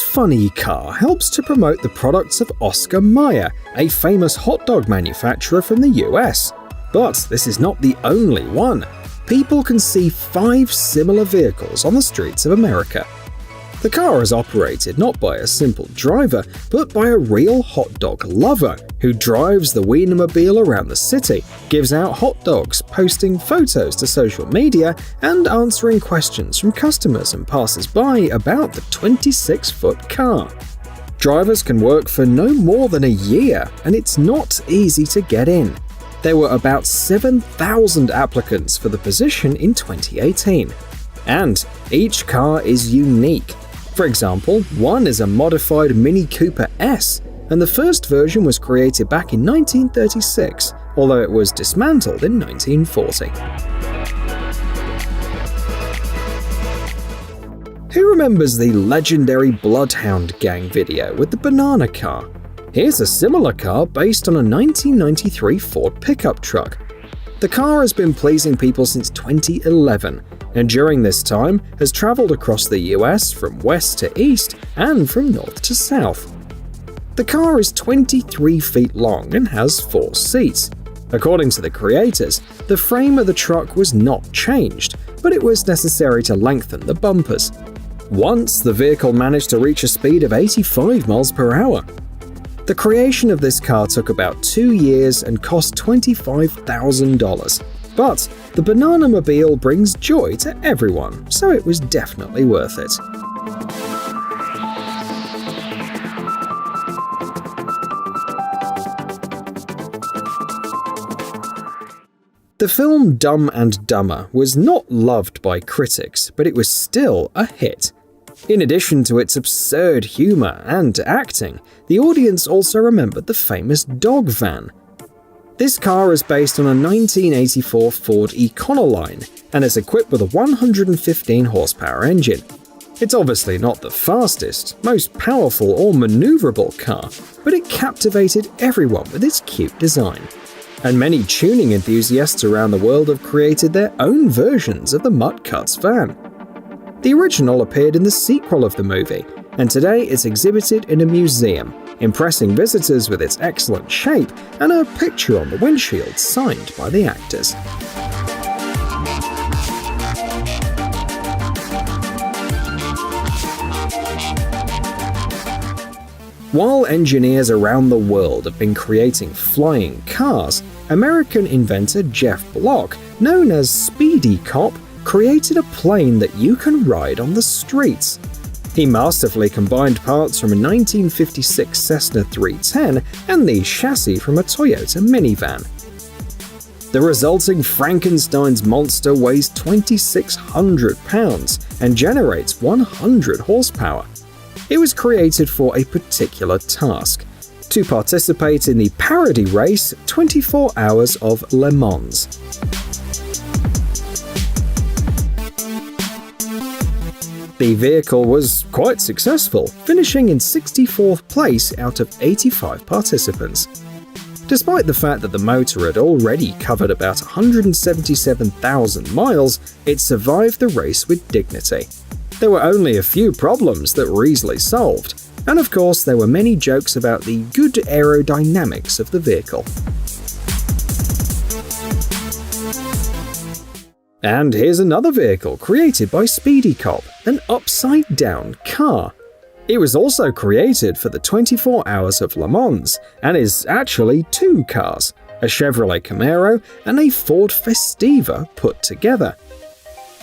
funny car helps to promote the products of Oscar Mayer, a famous hot dog manufacturer from the US. But this is not the only one. People can see 5 similar vehicles on the streets of America. The car is operated not by a simple driver, but by a real hot dog lover who drives the Wienermobile around the city, gives out hot dogs, posting photos to social media, and answering questions from customers and passers-by about the 26-foot car. Drivers can work for no more than a year, and it's not easy to get in. There were about 7,000 applicants for the position in 2018. And each car is unique. For example, one is a modified Mini Cooper S, and the first version was created back in 1936, although it was dismantled in 1940. Who remembers the legendary Bloodhound Gang video with the banana car? Here's a similar car based on a 1993 Ford pickup truck. The car has been pleasing people since 2011, and during this time has traveled across the US from west to east and from north to south. The car is 23 feet long and has 4 seats. According to the creators, the frame of the truck was not changed, but it was necessary to lengthen the bumpers. Once, the vehicle managed to reach a speed of 85 miles per hour. The creation of this car took about 2 years and cost $25,000. But the Banana-mobile brings joy to everyone, so it was definitely worth it. The film Dumb and Dumber was not loved by critics, but it was still a hit. In addition to its absurd humor and acting, the audience also remembered the famous dog van. This car is based on a 1984 Ford Econoline and is equipped with a 115 horsepower engine. It's obviously not the fastest, most powerful or maneuverable car, but it captivated everyone with its cute design. And many tuning enthusiasts around the world have created their own versions of the Mutt Cuts van. The original appeared in the sequel of the movie, and today it's exhibited in a museum, impressing visitors with its excellent shape and a picture on the windshield signed by the actors. While engineers around the world have been creating flying cars, American inventor Jeff Block, known as Speedy Cop, created a plane that you can ride on the streets. He masterfully combined parts from a 1956 Cessna 310 and the chassis from a Toyota minivan. The resulting Frankenstein's monster weighs 2,600 pounds and generates 100 horsepower. It was created for a particular task: to participate in the parody race 24 Hours of Le Mans. The vehicle was quite successful, finishing in 64th place out of 85 participants. Despite the fact that the motor had already covered about 177,000 miles, it survived the race with dignity. There were only a few problems that were easily solved, and of course there were many jokes about the good aerodynamics of the vehicle. And here's another vehicle created by Speedy Cop, an upside-down car. It was also created for the 24 Hours of Le Mans, and is actually 2 cars, a Chevrolet Camaro and a Ford Festiva put together.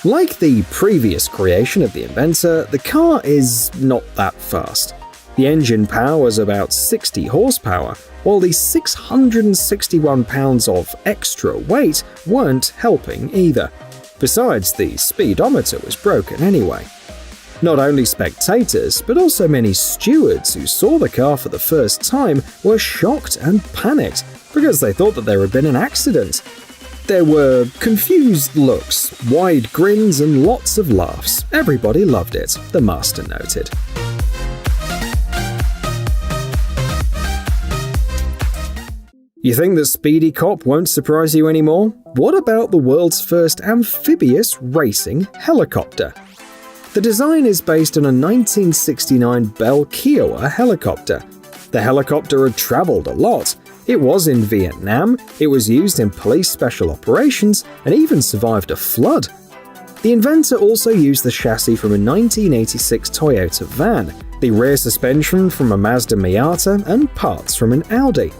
Like the previous creation of the inventor, the car is not that fast. The engine power was about 60 horsepower, while the 661 pounds of extra weight weren't helping either. Besides, the speedometer was broken anyway. Not only spectators, but also many stewards who saw the car for the first time were shocked and panicked because they thought that there had been an accident. There were confused looks, wide grins, and lots of laughs. Everybody loved it, the master noted. You think that Speedy Cop won't surprise you anymore? What about the world's first amphibious racing helicopter? The design is based on a 1969 Bell Kiowa helicopter. The helicopter had traveled a lot. It was in Vietnam, it was used in police special operations, and even survived a flood. The inventor also used the chassis from a 1986 Toyota van, the rear suspension from a Mazda Miata, and parts from an Audi.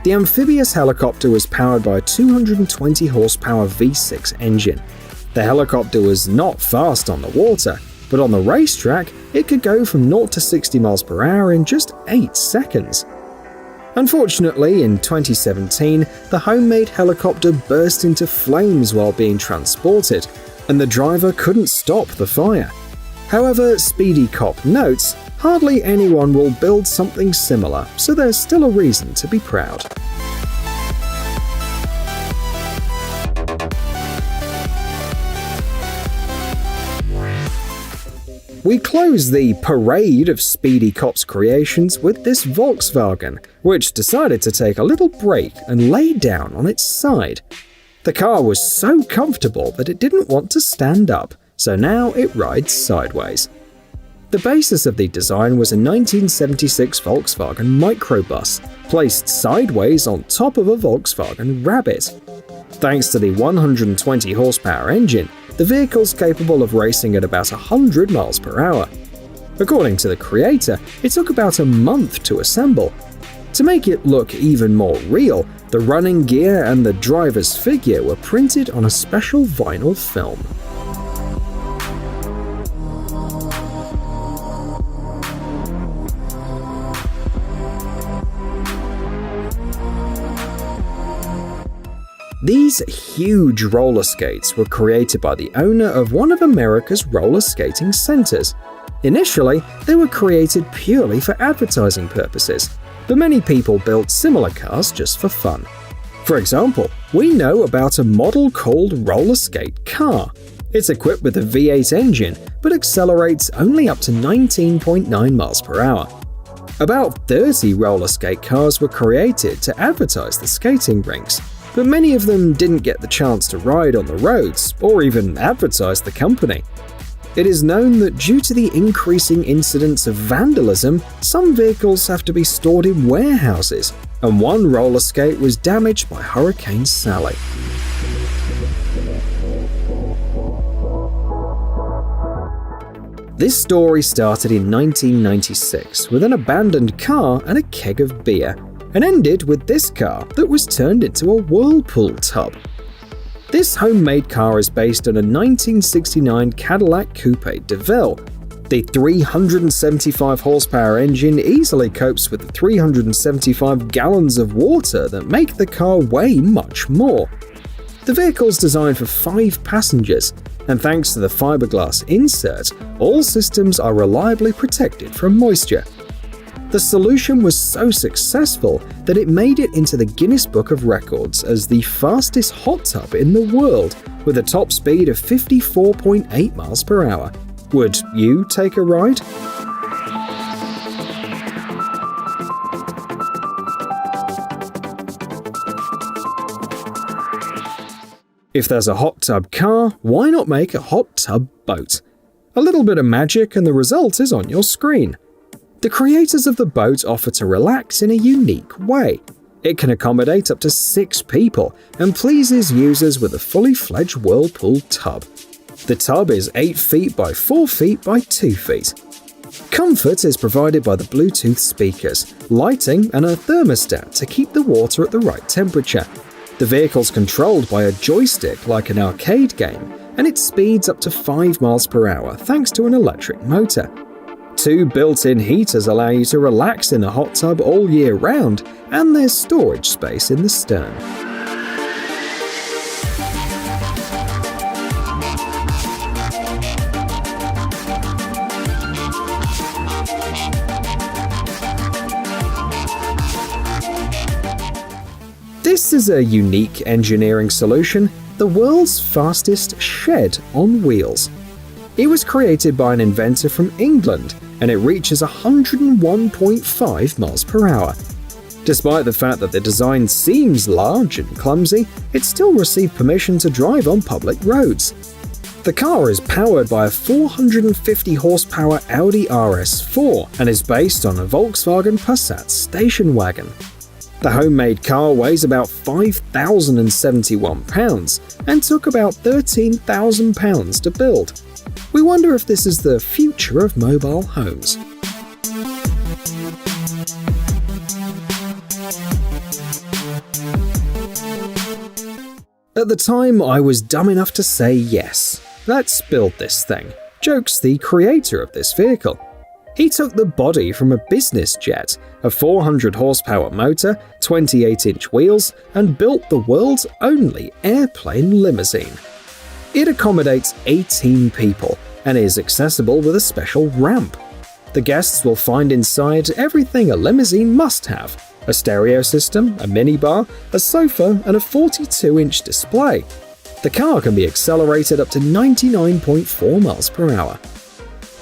The amphibious helicopter was powered by a 220 horsepower V6 engine. The helicopter was not fast on the water, but on the racetrack, it could go from 0 to 60 miles per hour in just 8 seconds. Unfortunately, in 2017, the homemade helicopter burst into flames while being transported, and the driver couldn't stop the fire. However, Speedy Cop notes, hardly anyone will build something similar, so there's still a reason to be proud. We close the parade of Speedy Cop's creations with this Volkswagen, which decided to take a little break and lay down on its side. The car was so comfortable that it didn't want to stand up, so now it rides sideways. The basis of the design was a 1976 Volkswagen microbus, placed sideways on top of a Volkswagen Rabbit. Thanks to the 120 horsepower engine, the vehicle's capable of racing at about 100 miles per hour. According to the creator, it took about a month to assemble. To make it look even more real, the running gear and the driver's figure were printed on a special vinyl film. These huge roller skates were created by the owner of one of America's roller skating centers. Initially, they were created purely for advertising purposes, but many people built similar cars just for fun. For example, we know about a model called Roller Skate Car. It's equipped with a V8 engine, but accelerates only up to 19.9 miles per hour. About 30 roller skate cars were created to advertise the skating rinks, but many of them didn't get the chance to ride on the roads or even advertise the company. It is known that due to the increasing incidence of vandalism, some vehicles have to be stored in warehouses, and one roller skate was damaged by Hurricane Sally. This story started in 1996 with an abandoned car and a keg of beer, and ended with this car that was turned into a whirlpool tub. This homemade car is based on a 1969 Cadillac Coupe de Ville. The 375 horsepower engine easily copes with the 375 gallons of water that make the car weigh much more. The vehicle is designed for 5 passengers, and thanks to the fiberglass insert, all systems are reliably protected from moisture. The solution was so successful that it made it into the Guinness Book of Records as the fastest hot tub in the world, with a top speed of 54.8 miles per hour. Would you take a ride? If there's a hot tub car, why not make a hot tub boat? A little bit of magic and the result is on your screen. The creators of the boat offer to relax in a unique way. It can accommodate up to 6 people and pleases users with a fully fledged whirlpool tub. The tub is 8 feet by 4 feet by 2 feet. Comfort is provided by the Bluetooth speakers, lighting, and a thermostat to keep the water at the right temperature. The vehicle's controlled by a joystick like an arcade game, and it speeds up to 5 miles per hour thanks to an electric motor. 2 built-in heaters allow you to relax in the hot tub all year round, and there's storage space in the stern. This is a unique engineering solution, the world's fastest shed on wheels. It was created by an inventor from England, and it reaches 101.5 miles per hour. Despite the fact that the design seems large and clumsy, it still received permission to drive on public roads. The car is powered by a 450 horsepower Audi RS4 and is based on a Volkswagen Passat station wagon. The homemade car weighs about 5,071 pounds and took about 13,000 pounds to build. We wonder if this is the future of mobile homes. At the time, I was dumb enough to say yes. Let's build this thing, jokes the creator of this vehicle. He took the body from a business jet, a 400 horsepower motor, 28-inch wheels, and built the world's only airplane limousine. It accommodates 18 people and is accessible with a special ramp. The guests will find inside everything a limousine must have: a stereo system, a minibar, a sofa, and a 42-inch display. The car can be accelerated up to 99.4 miles per hour.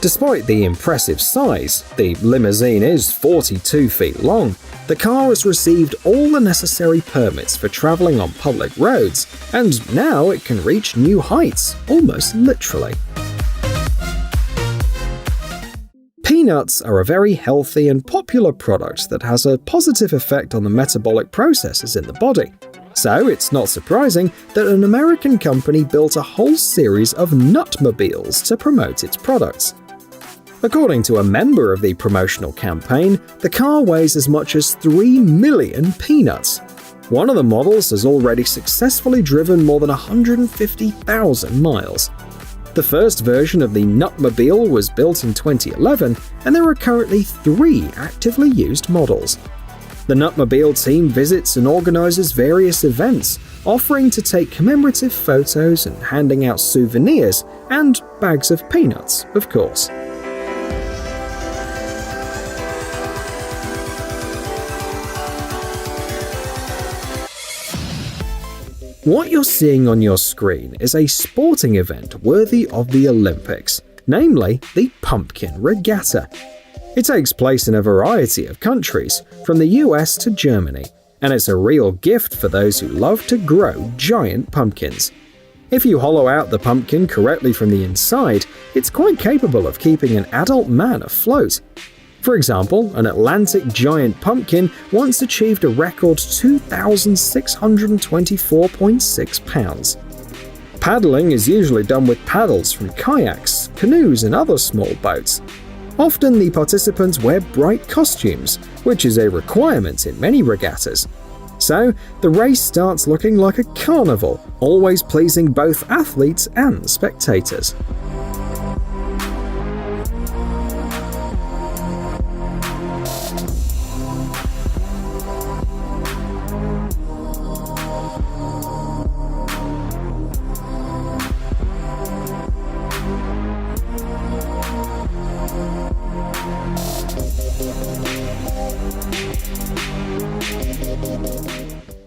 Despite the impressive size, the limousine is 42 feet long, the car has received all the necessary permits for traveling on public roads, and now it can reach new heights, almost literally. Peanuts are a very healthy and popular product that has a positive effect on the metabolic processes in the body. So it's not surprising that an American company built a whole series of nutmobiles to promote its products. According to a member of the promotional campaign, the car weighs as much as 3 million peanuts. One of the models has already successfully driven more than 150,000 miles. The first version of the Nutmobile was built in 2011, and there are currently 3 actively used models. The Nutmobile team visits and organizes various events, offering to take commemorative photos and handing out souvenirs and bags of peanuts, of course. What you're seeing on your screen is a sporting event worthy of the Olympics, namely the Pumpkin Regatta. It takes place in a variety of countries, from the US to Germany, and it's a real gift for those who love to grow giant pumpkins. If you hollow out the pumpkin correctly from the inside, it's quite capable of keeping an adult man afloat. For example, an Atlantic giant pumpkin once achieved a record 2,624.6 pounds. Paddling is usually done with paddles from kayaks, canoes, and other small boats. Often the participants wear bright costumes, which is a requirement in many regattas. So, the race starts looking like a carnival, always pleasing both athletes and spectators.